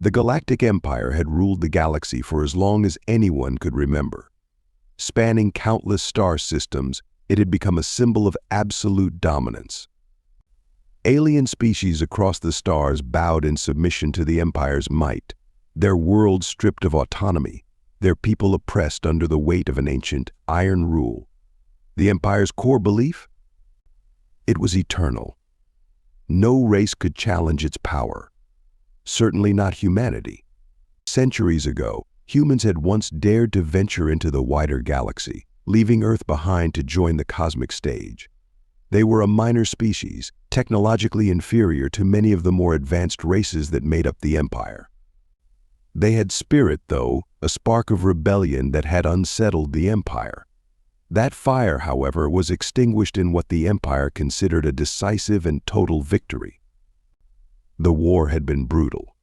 The Galactic Empire had ruled the galaxy for as long as anyone could remember. Spanning countless star systems, it had become a symbol of absolute dominance. Alien species across the stars bowed in submission to the Empire's might, their worlds stripped of autonomy, their people oppressed under the weight of an ancient, iron rule. The Empire's core belief? It was eternal. No race could challenge its power. Certainly not humanity. Centuries ago, humans had once dared to venture into the wider galaxy, leaving Earth behind to join the cosmic stage. They were a minor species, technologically inferior to many of the more advanced races that made up the Empire. They had spirit, though, a spark of rebellion that had unsettled the Empire. That fire, however, was extinguished in what the Empire considered a decisive and total victory. The war had been brutal.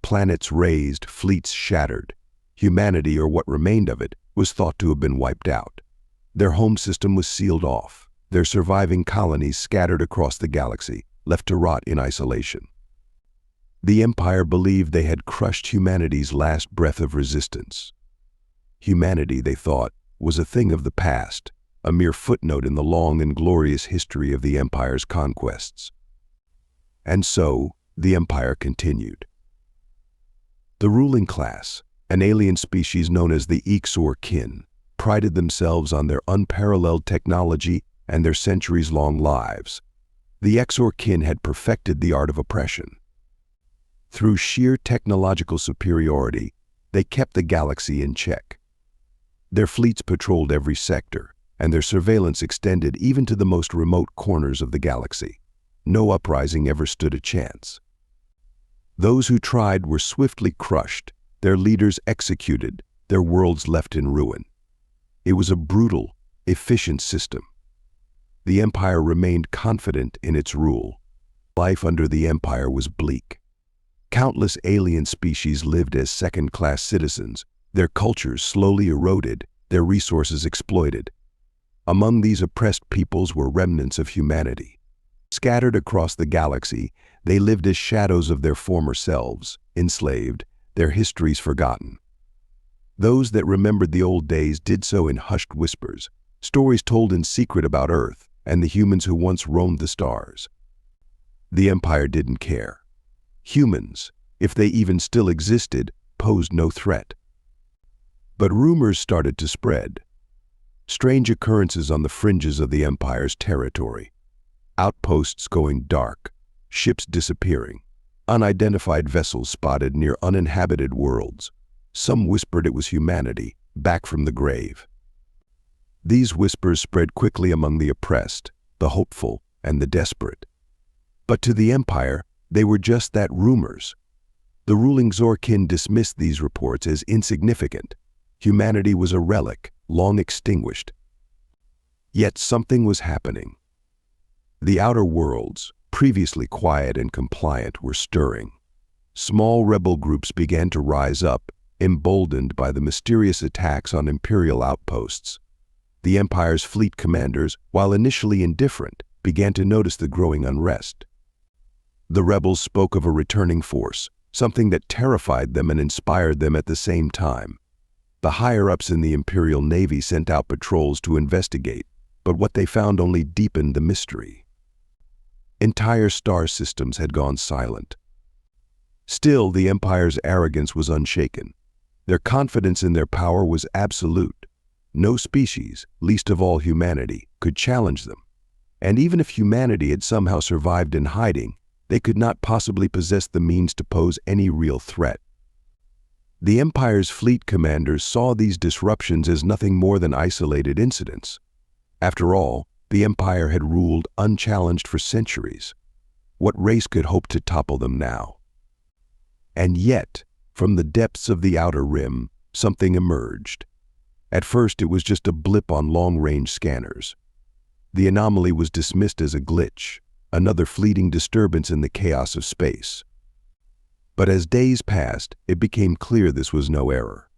Planets razed, fleets shattered. Humanity, or what remained of it, was thought to have been wiped out. Their home system was sealed off, their surviving colonies scattered across the galaxy, left to rot in isolation. The Empire believed they had crushed humanity's last breath of resistance. Humanity, they thought, was a thing of the past, a mere footnote in the long and glorious history of the Empire's conquests. And so, the Empire continued. The ruling class, an alien species known as the Orcs, prided themselves on their unparalleled technology and their centuries-long lives. The Orcs had perfected the art of oppression. Through sheer technological superiority, they kept the galaxy in check. Their fleets patrolled every sector, and their surveillance extended even to the most remote corners of the galaxy. No uprising ever stood a chance. Those who tried were swiftly crushed, their leaders executed, their worlds left in ruin. It was a brutal, efficient system. The Empire remained confident in its rule. Life under the Empire was bleak. Countless alien species lived as second-class citizens, their cultures slowly eroded, their resources exploited. Among these oppressed peoples were remnants of humanity. Scattered across the galaxy, they lived as shadows of their former selves, enslaved, their histories forgotten. Those that remembered the old days did so in hushed whispers, stories told in secret about Earth and the humans who once roamed the stars. The Empire didn't care. Humans, if they even still existed, posed no threat. But rumors started to spread. Strange occurrences on the fringes of the Empire's territory. Outposts going dark, ships disappearing, unidentified vessels spotted near uninhabited worlds. Some whispered it was humanity, back from the grave. These whispers spread quickly among the oppressed, the hopeful, and the desperate. But to the Empire, they were just that, rumors. The ruling Zorkin dismissed these reports as insignificant. Humanity was a relic, long extinguished. Yet something was happening. The outer worlds, previously quiet and compliant, were stirring. Small rebel groups began to rise up, emboldened by the mysterious attacks on Imperial outposts. The Empire's fleet commanders, while initially indifferent, began to notice the growing unrest. The rebels spoke of a returning force, something that terrified them and inspired them at the same time. The higher-ups in the Imperial Navy sent out patrols to investigate, but what they found only deepened the mystery. Entire star systems had gone silent. Still, the Empire's arrogance was unshaken. Their confidence in their power was absolute. No species, least of all humanity, could challenge them. And even if humanity had somehow survived in hiding, they could not possibly possess the means to pose any real threat. The Empire's fleet commanders saw these disruptions as nothing more than isolated incidents. After all, the Empire had ruled unchallenged for centuries. What race could hope to topple them now? And yet, from the depths of the outer rim, something emerged. At first, it was just a blip on long-range scanners. The anomaly was dismissed as a glitch, another fleeting disturbance in the chaos of space. But as days passed, it became clear this was no error.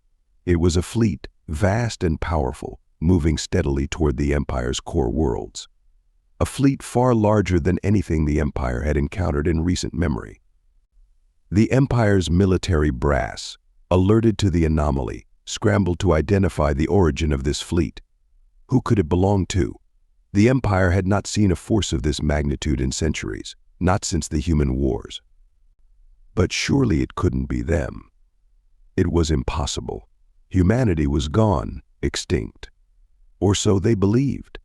It was a fleet, vast and powerful, moving steadily toward the Empire's core worlds. A fleet far larger than anything the Empire had encountered in recent memory. The Empire's military brass, alerted to the anomaly, scrambled to identify the origin of this fleet. Who could it belong to? The Empire had not seen a force of this magnitude in centuries, not since the human wars. But surely it couldn't be them. It was impossible. Humanity was gone, extinct. Or so they believed.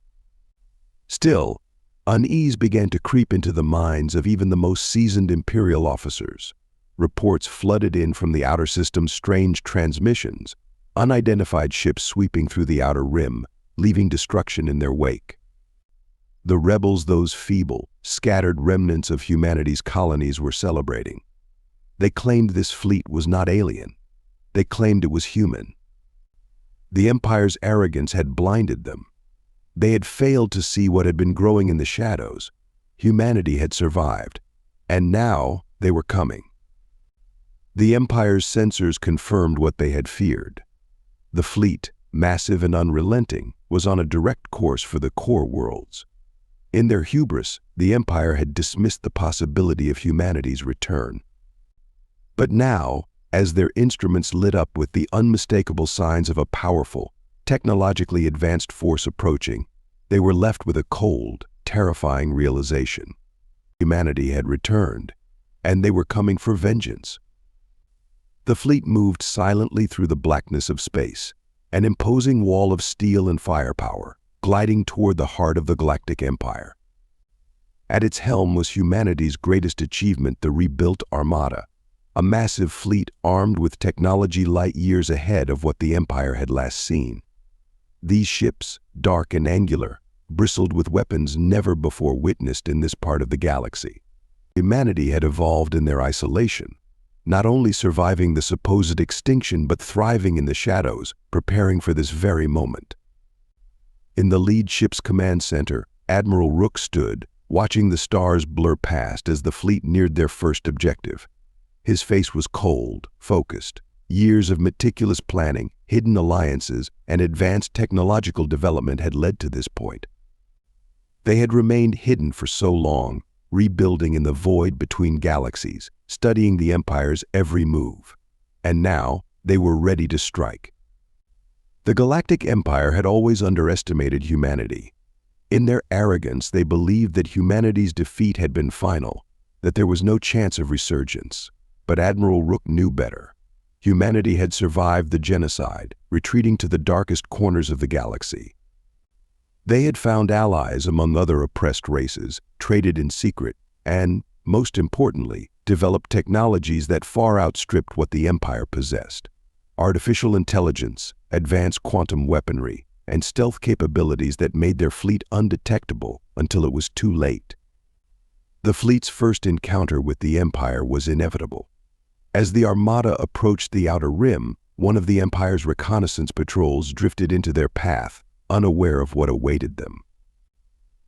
Still, unease began to creep into the minds of even the most seasoned Imperial officers. Reports flooded in from the outer system's strange transmissions, unidentified ships sweeping through the outer rim, leaving destruction in their wake. The rebels, those feeble, scattered remnants of humanity's colonies, were celebrating. They claimed this fleet was not alien. They claimed it was human. The Empire's arrogance had blinded them. They had failed to see what had been growing in the shadows. Humanity had survived, and now they were coming. The Empire's sensors confirmed what they had feared. The fleet, massive and unrelenting, was on a direct course for the core worlds. In their hubris, the Empire had dismissed the possibility of humanity's return. But now, as their instruments lit up with the unmistakable signs of a powerful, technologically advanced force approaching, they were left with a cold, terrifying realization. Humanity had returned, and they were coming for vengeance. The fleet moved silently through the blackness of space, an imposing wall of steel and firepower, gliding toward the heart of the Galactic Empire. At its helm was humanity's greatest achievement, the rebuilt Armada, a massive fleet armed with technology light years ahead of what the Empire had last seen. These ships, dark and angular, bristled with weapons never before witnessed in this part of the galaxy. Humanity had evolved in their isolation, not only surviving the supposed extinction but thriving in the shadows, preparing for this very moment. In the lead ship's command center, Admiral Rook stood, watching the stars blur past as the fleet neared their first objective. His face was cold, focused. Years of meticulous planning, hidden alliances, and advanced technological development had led to this point. They had remained hidden for so long, rebuilding in the void between galaxies, studying the Empire's every move. And now, they were ready to strike. The Galactic Empire had always underestimated humanity. In their arrogance, they believed that humanity's defeat had been final, that there was no chance of resurgence. But Admiral Rook knew better. Humanity had survived the genocide, retreating to the darkest corners of the galaxy. They had found allies among other oppressed races, traded in secret, and, most importantly, developed technologies that far outstripped what the Empire possessed. Artificial intelligence, advanced quantum weaponry, and stealth capabilities that made their fleet undetectable until it was too late. The fleet's first encounter with the Empire was inevitable. As the Armada approached the outer rim, one of the Empire's reconnaissance patrols drifted into their path, unaware of what awaited them.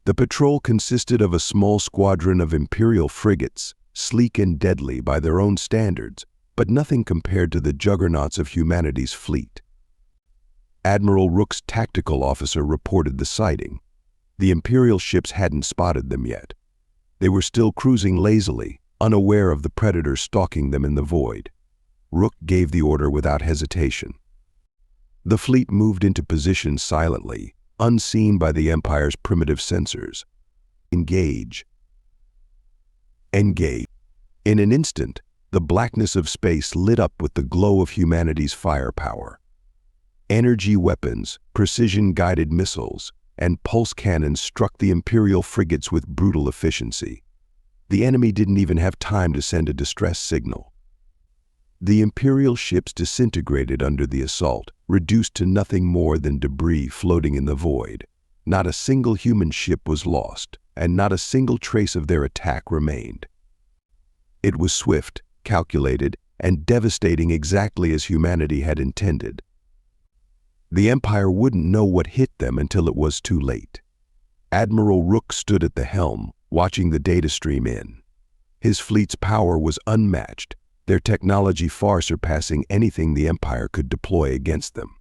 The patrol consisted of a small squadron of Imperial frigates, sleek and deadly by their own standards, but nothing compared to the juggernauts of humanity's fleet. Admiral Rook's tactical officer reported the sighting. The Imperial ships hadn't spotted them yet. They were still cruising lazily, unaware of the predators stalking them in the void. Rook gave the order without hesitation. The fleet moved into position silently, unseen by the Empire's primitive sensors. Engage. Engage. In an instant, the blackness of space lit up with the glow of humanity's firepower. Energy weapons, precision-guided missiles, and pulse cannons struck the Imperial frigates with brutal efficiency. The enemy didn't even have time to send a distress signal. The Imperial ships disintegrated under the assault, reduced to nothing more than debris floating in the void. Not a single human ship was lost, and not a single trace of their attack remained. It was swift, calculated, and devastating exactly as humanity had intended. The Empire wouldn't know what hit them until it was too late. Admiral Rook stood at the helm, watching the data stream in. His fleet's power was unmatched, their technology far surpassing anything the Empire could deploy against them.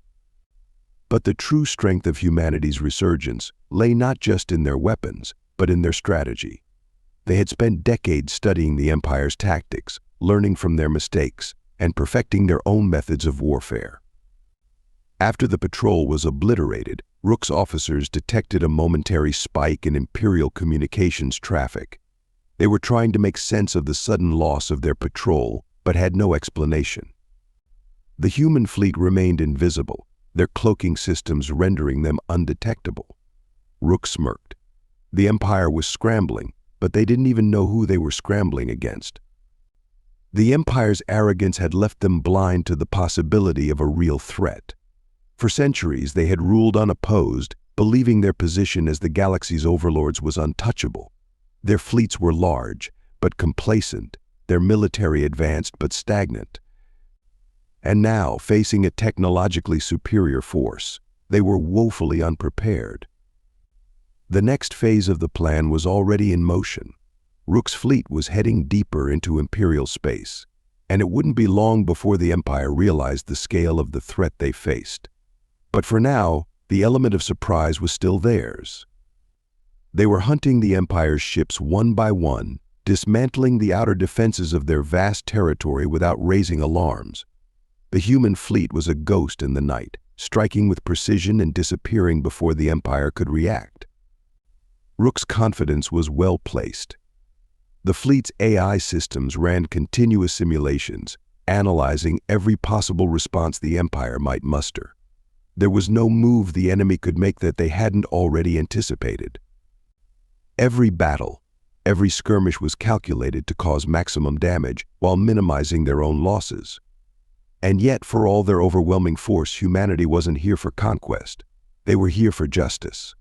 But the true strength of humanity's resurgence lay not just in their weapons, but in their strategy. They had spent decades studying the Empire's tactics, learning from their mistakes, and perfecting their own methods of warfare. After the patrol was obliterated, Rook's officers detected a momentary spike in Imperial communications traffic. They were trying to make sense of the sudden loss of their patrol, but had no explanation. The human fleet remained invisible, their cloaking systems rendering them undetectable. Rook smirked. The Empire was scrambling, but they didn't even know who they were scrambling against. The Empire's arrogance had left them blind to the possibility of a real threat. For centuries, they had ruled unopposed, believing their position as the galaxy's overlords was untouchable. Their fleets were large, but complacent, their military advanced but stagnant. And now, facing a technologically superior force, they were woefully unprepared. The next phase of the plan was already in motion. Rook's fleet was heading deeper into Imperial space, and it wouldn't be long before the Empire realized the scale of the threat they faced. But for now, the element of surprise was still theirs. They were hunting the Empire's ships one by one, dismantling the outer defenses of their vast territory without raising alarms. The human fleet was a ghost in the night, striking with precision and disappearing before the Empire could react. Rook's confidence was well placed. The fleet's AI systems ran continuous simulations, analyzing every possible response the Empire might muster. There was no move the enemy could make that they hadn't already anticipated. Every battle, every skirmish was calculated to cause maximum damage while minimizing their own losses. And yet, for all their overwhelming force, humanity wasn't here for conquest. They were here for justice.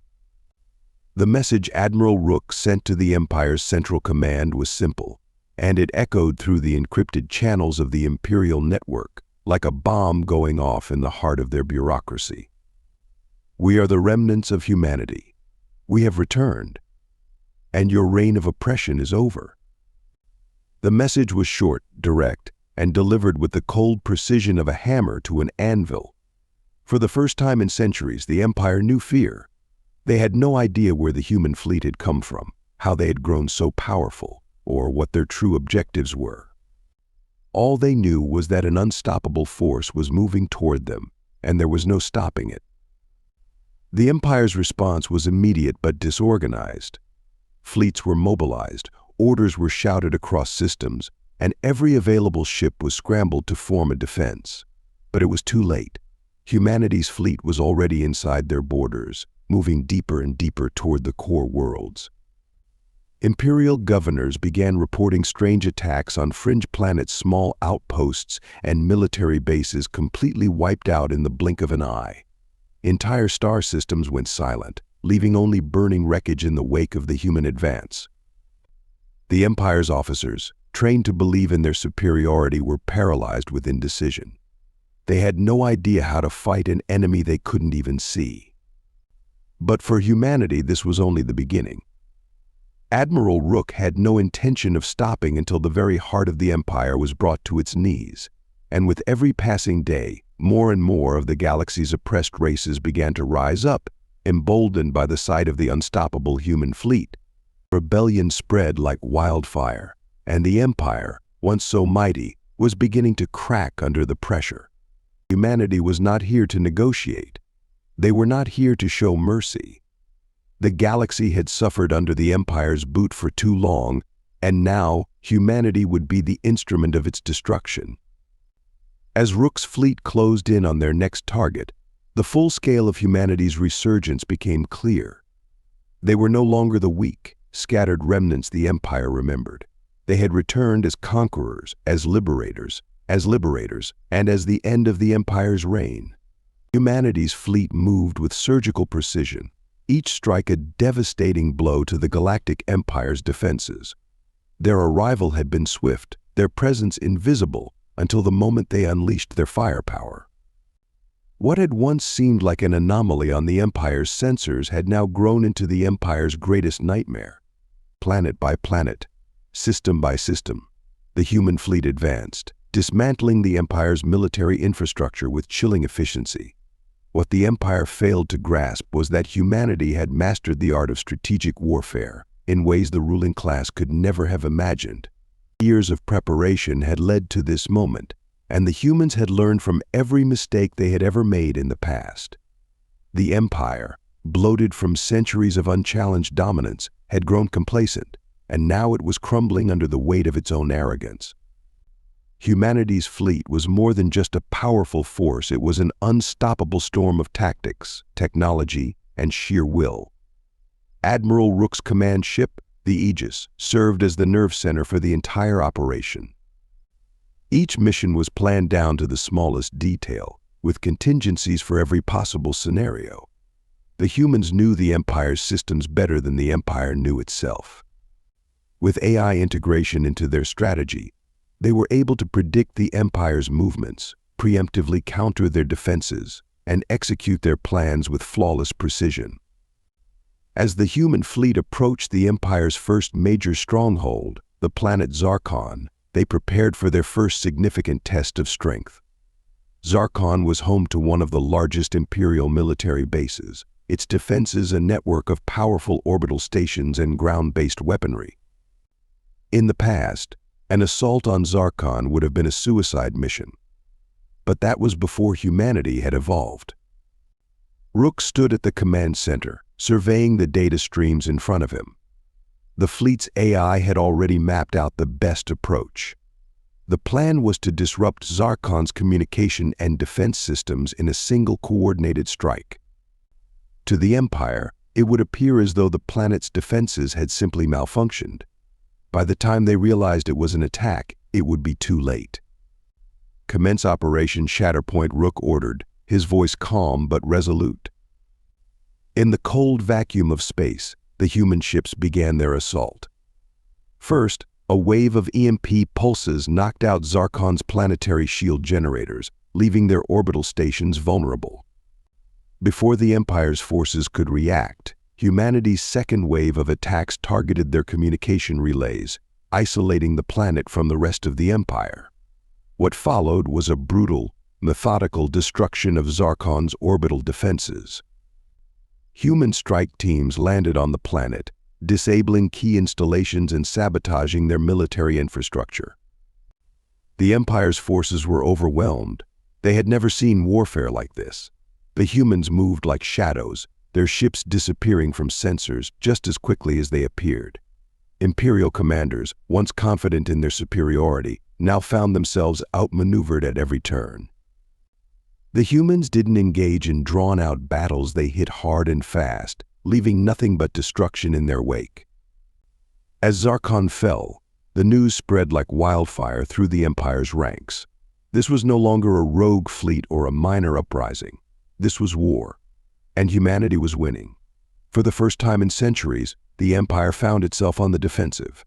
The message Admiral Rook sent to the Empire's Central Command was simple, and it echoed through the encrypted channels of the Imperial network, like a bomb going off in the heart of their bureaucracy. We are the remnants of humanity. We have returned, and your reign of oppression is over. The message was short, direct, and delivered with the cold precision of a hammer to an anvil. For the first time in centuries, the Empire knew fear. They had no idea where the human fleet had come from, how they had grown so powerful, or what their true objectives were. All they knew was that an unstoppable force was moving toward them, and there was no stopping it. The Empire's response was immediate but disorganized. Fleets were mobilized, orders were shouted across systems, and every available ship was scrambled to form a defense. But it was too late. Humanity's fleet was already inside their borders, moving deeper and deeper toward the core worlds. Imperial governors began reporting strange attacks on fringe planets, small outposts, and military bases completely wiped out in the blink of an eye. Entire star systems went silent, leaving only burning wreckage in the wake of the human advance. The Empire's officers, trained to believe in their superiority, were paralyzed with indecision. They had no idea how to fight an enemy they couldn't even see. But for humanity, this was only the beginning. Admiral Rook had no intention of stopping until the very heart of the Empire was brought to its knees, and with every passing day, more and more of the galaxy's oppressed races began to rise up, emboldened by the sight of the unstoppable human fleet. Rebellion spread like wildfire, and the Empire, once so mighty, was beginning to crack under the pressure. Humanity was not here to negotiate. They were not here to show mercy. The galaxy had suffered under the Empire's boot for too long, and now humanity would be the instrument of its destruction. As Rook's fleet closed in on their next target, the full scale of humanity's resurgence became clear. They were no longer the weak, scattered remnants the Empire remembered. They had returned as conquerors, as liberators, and as the end of the Empire's reign. Humanity's fleet moved with surgical precision, each strike a devastating blow to the Galactic Empire's defenses. Their arrival had been swift, their presence invisible, until the moment they unleashed their firepower. What had once seemed like an anomaly on the Empire's sensors had now grown into the Empire's greatest nightmare. Planet by planet, system by system, the human fleet advanced, dismantling the Empire's military infrastructure with chilling efficiency. What the Empire failed to grasp was that humanity had mastered the art of strategic warfare in ways the ruling class could never have imagined. Years of preparation had led to this moment, and the humans had learned from every mistake they had ever made in the past. The Empire, bloated from centuries of unchallenged dominance, had grown complacent, and now it was crumbling under the weight of its own arrogance. Humanity's fleet was more than just a powerful force, it was an unstoppable storm of tactics, technology, and sheer will. Admiral Rook's command ship, the Aegis, served as the nerve center for the entire operation. Each mission was planned down to the smallest detail, with contingencies for every possible scenario. The humans knew the Empire's systems better than the Empire knew itself. With AI integration into their strategy, they were able to predict the Empire's movements, preemptively counter their defenses, and execute their plans with flawless precision. As the human fleet approached the Empire's first major stronghold, the planet Zaron, they prepared for their first significant test of strength. Zaron was home to one of the largest Imperial military bases, its defenses a network of powerful orbital stations and ground-based weaponry. In the past, an assault on Zaron would have been a suicide mission. But that was before humanity had evolved. Rook stood at the command center, surveying the data streams in front of him. The fleet's AI had already mapped out the best approach. The plan was to disrupt Zaron's communication and defense systems in a single coordinated strike. To the Empire, it would appear as though the planet's defenses had simply malfunctioned. By the time they realized it was an attack, it would be too late. "Commence Operation Shatterpoint," Rook ordered, his voice calm but resolute. In the cold vacuum of space, the human ships began their assault. First, a wave of EMP pulses knocked out Zaron's planetary shield generators, leaving their orbital stations vulnerable. Before the Empire's forces could react, humanity's second wave of attacks targeted their communication relays, isolating the planet from the rest of the Empire. What followed was a brutal, methodical destruction of Zaron's orbital defenses. Human strike teams landed on the planet, disabling key installations and sabotaging their military infrastructure. The Empire's forces were overwhelmed. They had never seen warfare like this. The humans moved like shadows, their ships disappearing from sensors just as quickly as they appeared. Imperial commanders, once confident in their superiority, now found themselves outmaneuvered at every turn. The humans didn't engage in drawn-out battles, they hit hard and fast, leaving nothing but destruction in their wake. As Zaron fell, the news spread like wildfire through the Empire's ranks. This was no longer a rogue fleet or a minor uprising. This was war, and humanity was winning. For the first time in centuries, the Empire found itself on the defensive.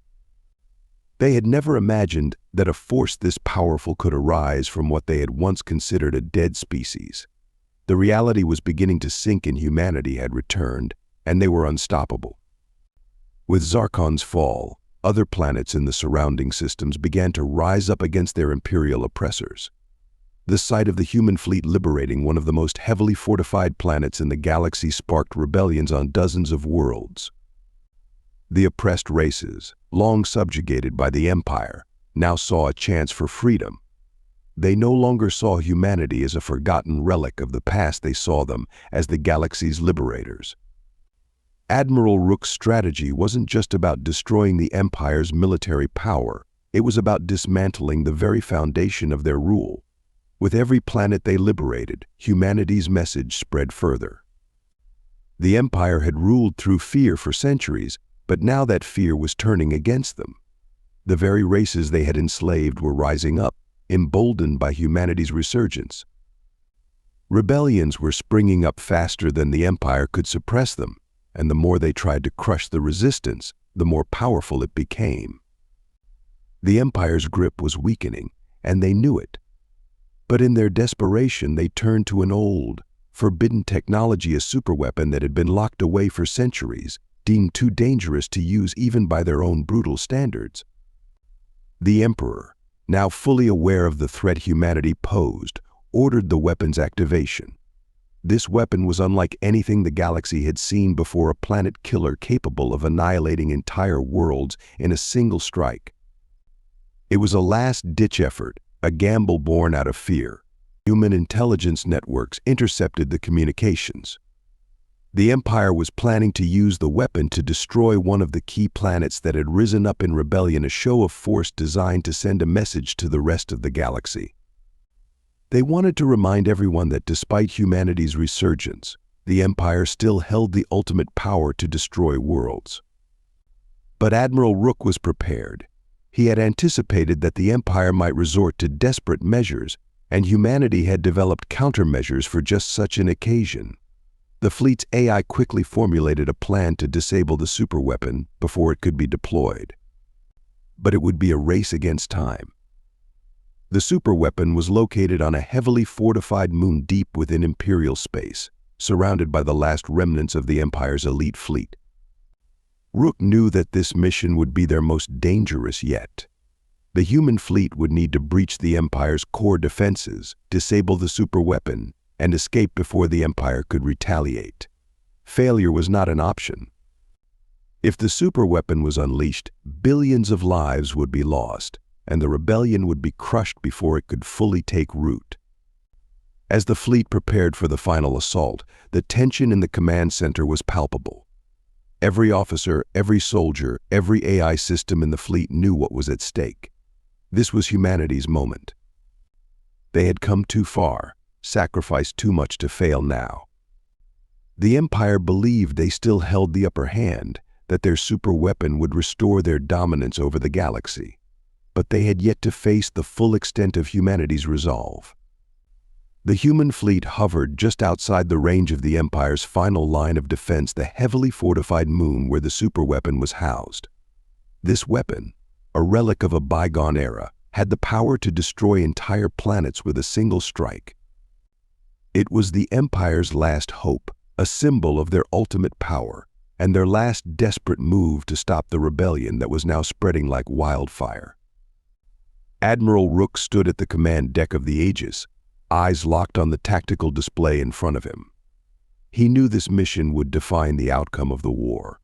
They had never imagined that a force this powerful could arise from what they had once considered a dead species. The reality was beginning to sink in. Humanity had returned, and they were unstoppable. With Zaron's fall, other planets in the surrounding systems began to rise up against their imperial oppressors. The sight of the human fleet liberating one of the most heavily fortified planets in the galaxy sparked rebellions on dozens of worlds. The oppressed races, long subjugated by the Empire, now saw a chance for freedom. They no longer saw humanity as a forgotten relic of the past, they saw them as the galaxy's liberators. Admiral Rook's strategy wasn't just about destroying the Empire's military power, it was about dismantling the very foundation of their rule. With every planet they liberated, humanity's message spread further. The Empire had ruled through fear for centuries, but now that fear was turning against them. The very races they had enslaved were rising up, emboldened by humanity's resurgence. Rebellions were springing up faster than the Empire could suppress them, and the more they tried to crush the resistance, the more powerful it became. The Empire's grip was weakening, and they knew it. But in their desperation, they turned to an old, forbidden technology, a superweapon that had been locked away for centuries, deemed too dangerous to use even by their own brutal standards. The Emperor, now fully aware of the threat humanity posed, ordered the weapon's activation. This weapon was unlike anything the galaxy had seen before, a planet killer capable of annihilating entire worlds in a single strike. It was a last-ditch effort, a gamble born out of fear. Human intelligence networks intercepted the communications. The Empire was planning to use the weapon to destroy one of the key planets that had risen up in rebellion, a show of force designed to send a message to the rest of the galaxy. They wanted to remind everyone that despite humanity's resurgence, the Empire still held the ultimate power to destroy worlds. But Admiral Rook was prepared. He had anticipated that the Empire might resort to desperate measures, and humanity had developed countermeasures for just such an occasion. The fleet's AI quickly formulated a plan to disable the superweapon before it could be deployed. But it would be a race against time. The superweapon was located on a heavily fortified moon deep within Imperial space, surrounded by the last remnants of the Empire's elite fleet. Rook knew that this mission would be their most dangerous yet. The human fleet would need to breach the Empire's core defenses, disable the superweapon, and escape before the Empire could retaliate. Failure was not an option. If the superweapon was unleashed, billions of lives would be lost, and the rebellion would be crushed before it could fully take root. As the fleet prepared for the final assault, the tension in the command center was palpable. Every officer, every soldier, every AI system in the fleet knew what was at stake. This was humanity's moment. They had come too far, sacrificed too much to fail now. The Empire believed they still held the upper hand, that their superweapon would restore their dominance over the galaxy. But they had yet to face the full extent of humanity's resolve. The human fleet hovered just outside the range of the Empire's final line of defense, the heavily fortified moon where the superweapon was housed. This weapon, a relic of a bygone era, had the power to destroy entire planets with a single strike. It was the Empire's last hope, a symbol of their ultimate power, and their last desperate move to stop the rebellion that was now spreading like wildfire. Admiral Rook stood at the command deck of the Aegis, eyes locked on the tactical display in front of him. He knew this mission would define the outcome of the war.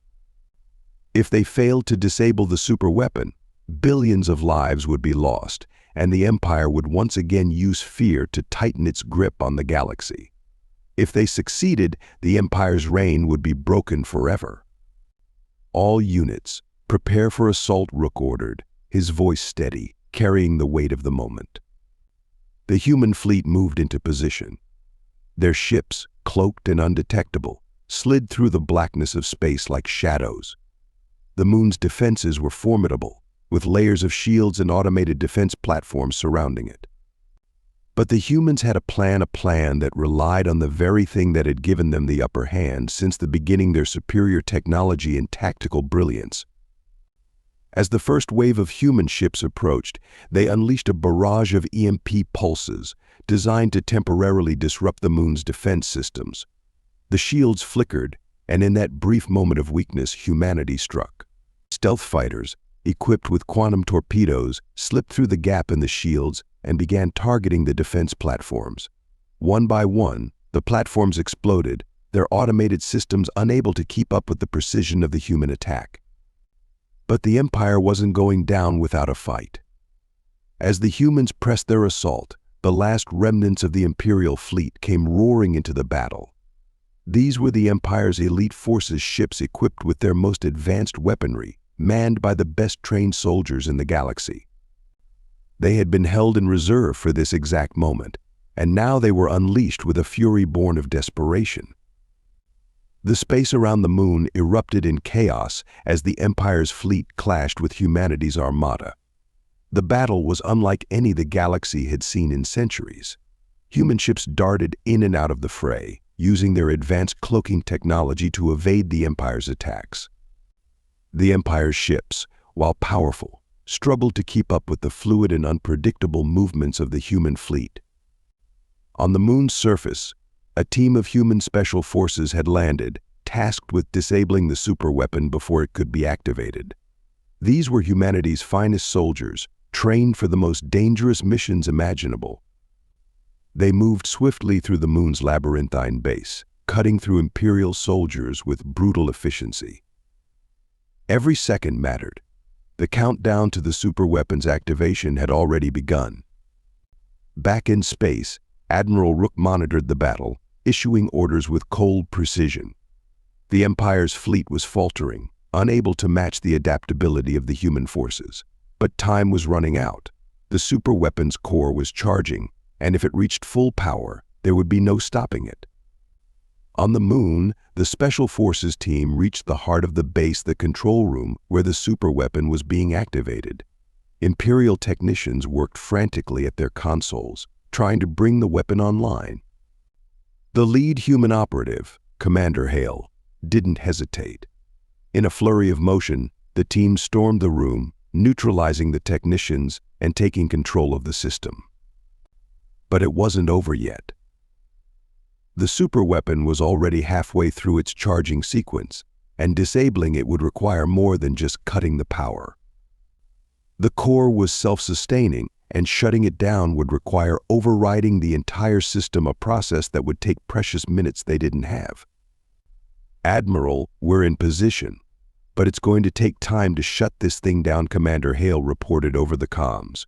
If they failed to disable the superweapon, billions of lives would be lost, and the Empire would once again use fear to tighten its grip on the galaxy. If they succeeded, the Empire's reign would be broken forever. All units, prepare for assault, Rook ordered, his voice steady, carrying the weight of the moment. The human fleet moved into position. Their ships, cloaked and undetectable, slid through the blackness of space like shadows. The moon's defenses were formidable, with layers of shields and automated defense platforms surrounding it. But the humans had a plan that relied on the very thing that had given them the upper hand since the beginning, their superior technology and tactical brilliance. As the first wave of human ships approached, they unleashed a barrage of EMP pulses designed to temporarily disrupt the moon's defense systems. The shields flickered, and in that brief moment of weakness, humanity struck. Stealth fighters, equipped with quantum torpedoes, slipped through the gap in the shields and began targeting the defense platforms. One by one, the platforms exploded, their automated systems unable to keep up with the precision of the human attack. But the Empire wasn't going down without a fight. As the humans pressed their assault, the last remnants of the Imperial fleet came roaring into the battle. These were the Empire's elite forces, ships equipped with their most advanced weaponry, manned by the best-trained soldiers in the galaxy. They had been held in reserve for this exact moment, and now they were unleashed with a fury born of desperation. The space around the moon erupted in chaos as the Empire's fleet clashed with humanity's armada. The battle was unlike any the galaxy had seen in centuries. Human ships darted in and out of the fray, using their advanced cloaking technology to evade the Empire's attacks. The Empire's ships, while powerful, struggled to keep up with the fluid and unpredictable movements of the human fleet. On the moon's surface, a team of human special forces had landed, tasked with disabling the superweapon before it could be activated. These were humanity's finest soldiers, trained for the most dangerous missions imaginable. They moved swiftly through the moon's labyrinthine base, cutting through Imperial soldiers with brutal efficiency. Every second mattered. The countdown to the superweapon's activation had already begun. Back in space, Admiral Rook monitored the battle, issuing orders with cold precision. The Empire's fleet was faltering, unable to match the adaptability of the human forces. But time was running out. The superweapon's core was charging, and if it reached full power, there would be no stopping it. On the moon, the Special Forces team reached the heart of the base, the control room where the superweapon was being activated. Imperial technicians worked frantically at their consoles, trying to bring the weapon online. The lead human operative, Commander Hale, didn't hesitate. In a flurry of motion, the team stormed the room, neutralizing the technicians and taking control of the system. But it wasn't over yet. The superweapon was already halfway through its charging sequence, and disabling it would require more than just cutting the power. The core was self-sustaining, and shutting it down would require overriding the entire system, a process that would take precious minutes they didn't have. "Admiral, we're in position, but it's going to take time to shut this thing down," Commander Hale reported over the comms.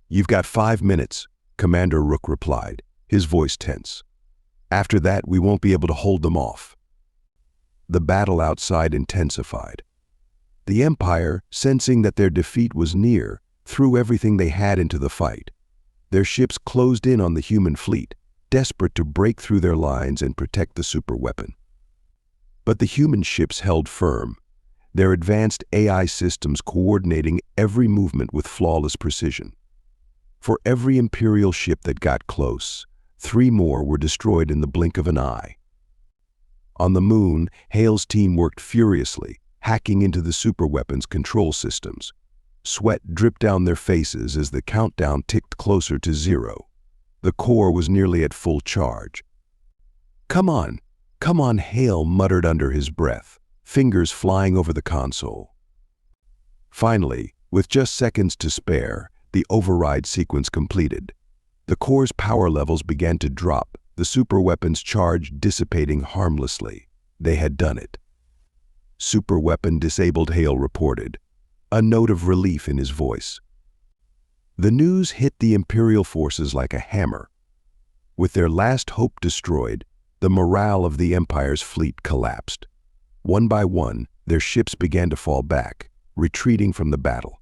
"You've got 5 minutes," Commander Rook replied, his voice tense. "After that, we won't be able to hold them off." The battle outside intensified. The Empire, sensing that their defeat was near, threw everything they had into the fight. Their ships closed in on the human fleet, desperate to break through their lines and protect the superweapon. But the human ships held firm, their advanced AI systems coordinating every movement with flawless precision. For every Imperial ship that got close, 3 more were destroyed in the blink of an eye. On the moon, Hale's team worked furiously, hacking into the superweapon's control systems. Sweat dripped down their faces as the countdown ticked closer to 0. The core was nearly at full charge. Come on, Hale muttered under his breath, fingers flying over the console. Finally, with just seconds to spare, the override sequence completed. The core's power levels began to drop, the superweapon's charge dissipating harmlessly. They had done it. "Superweapon disabled," Hale reported, a note of relief in his voice. The news hit the Imperial forces like a hammer. With their last hope destroyed, the morale of the Empire's fleet collapsed. One by one, their ships began to fall back, retreating from the battle.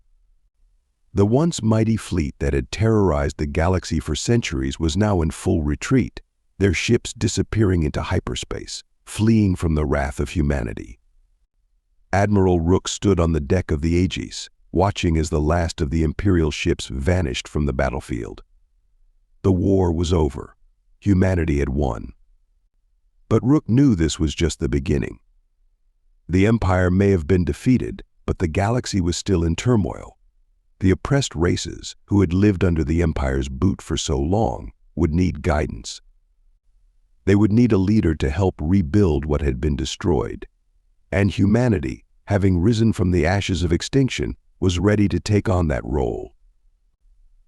The once mighty fleet that had terrorized the galaxy for centuries was now in full retreat, their ships disappearing into hyperspace, fleeing from the wrath of humanity. Admiral Rook stood on the deck of the Aegis, watching as the last of the Imperial ships vanished from the battlefield. The war was over. Humanity had won. But Rook knew this was just the beginning. The Empire may have been defeated, but the galaxy was still in turmoil. The oppressed races, who had lived under the Empire's boot for so long, would need guidance. They would need a leader to help rebuild what had been destroyed. And humanity, having risen from the ashes of extinction, was ready to take on that role.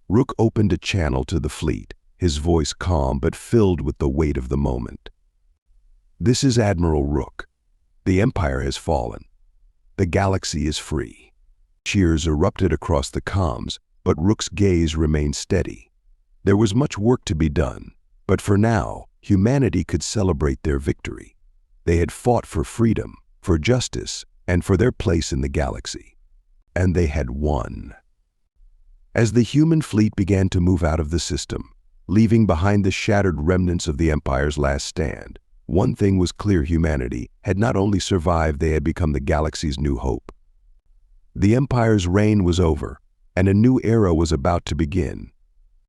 Rook opened a channel to the fleet, his voice calm but filled with the weight of the moment. "This is Admiral Rook. The Empire has fallen. The galaxy is free." Cheers erupted across the comms, but Rook's gaze remained steady. There was much work to be done, but for now, humanity could celebrate their victory. They had fought for freedom, for justice, and for their place in the galaxy. And they had won. As the human fleet began to move out of the system, leaving behind the shattered remnants of the Empire's last stand, one thing was clear: humanity had not only survived, they had become the galaxy's new hope. The Empire's reign was over, and a new era was about to begin.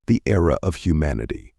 The era of humanity.